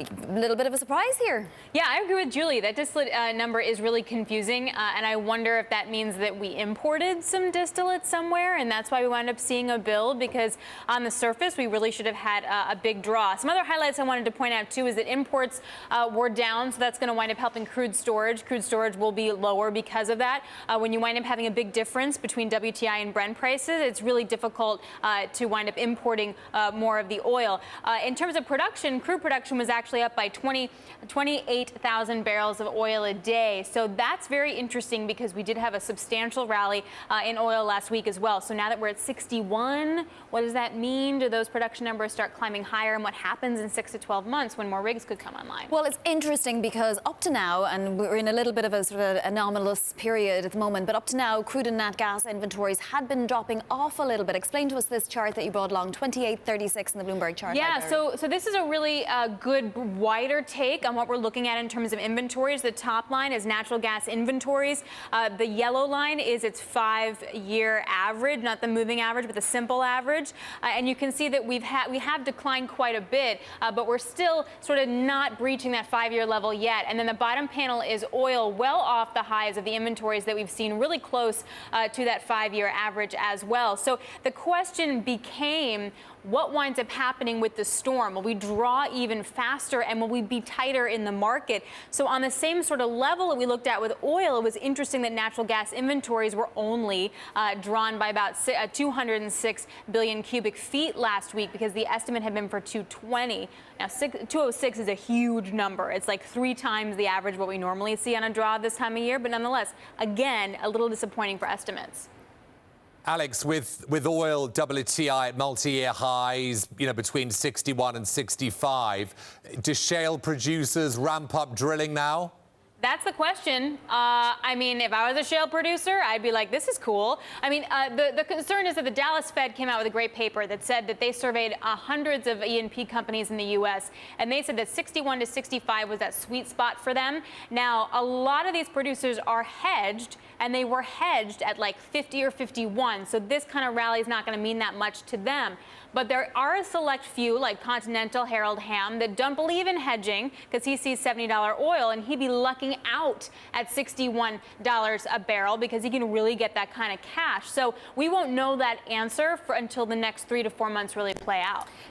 a little bit of a surprise here. Yeah, I agree with Julie. That distillate number is really confusing, and I wonder if that means that we imported some distillate somewhere, and that's why we wound up seeing a build, because on the surface, we really should have had a big draw. Some other highlights I wanted to point out, too, is that imports were down, so that's going to wind up helping crude storage. Crude storage will be lower because of that. When you wind up having a big difference between WTI and Brent prices, it's really difficult to wind up importing more of the oil. In terms of production, crude production was actually up by 28,000 barrels of oil a day. So that's very interesting because we did have a substantial rally in oil last week as well. So now that we're at 61, what does that mean? Do those production numbers start climbing higher? And what happens in 6 to 12 months when more rigs could come online? Well, it's interesting because up to now, and we're in a little bit of a sort of anomalous period at the moment, but up to now, crude and nat gas inventories had been dropping off a little bit. Explain to us this chart that you brought along, 2836 in the Bloomberg chart. Yeah, so this is a really good, wider take on what we're looking at in terms of inventories. The top line is natural gas inventories. The yellow line is its 5-year average, not the moving average, but the simple average. And you can see that we have declined quite a bit, but we're still sort of not breaching that 5-year level yet. And then the bottom panel is oil, well off the highs of the inventories that we've seen, really close to that 5-year average as well. So the question became, what winds up happening with the storm? Will we draw even faster, and will we be tighter in the market? So on the same sort of level that we looked at with oil, it was interesting that natural gas inventories were only drawn by about 206 billion cubic feet last week, because the estimate had been for 220. Now, 206 is a huge number. It's like 3 times the average what we normally see on a draw this time of year. But nonetheless, again, a little disappointing for estimates. Alix, with oil WTI at multi-year highs, between 61 and 65, do shale producers ramp up drilling now? That's the question. I mean, if I was a shale producer, I'd be like, this is cool. I mean, the concern is that the Dallas Fed came out with a great paper that said that they surveyed hundreds of E&P companies in the U.S., and they said that 61 to 65 was that sweet spot for them. Now, a lot of these producers are hedged, and they were hedged at like 50 or 51. So this kind of rally is not going to mean that much to them. But there are a select few, like Continental Harold Hamm, that don't believe in hedging because he sees $70 oil, and he'd be lucking out at $61 a barrel because he can really get that kind of cash. So we won't know that answer until the next 3 to 4 months really play out.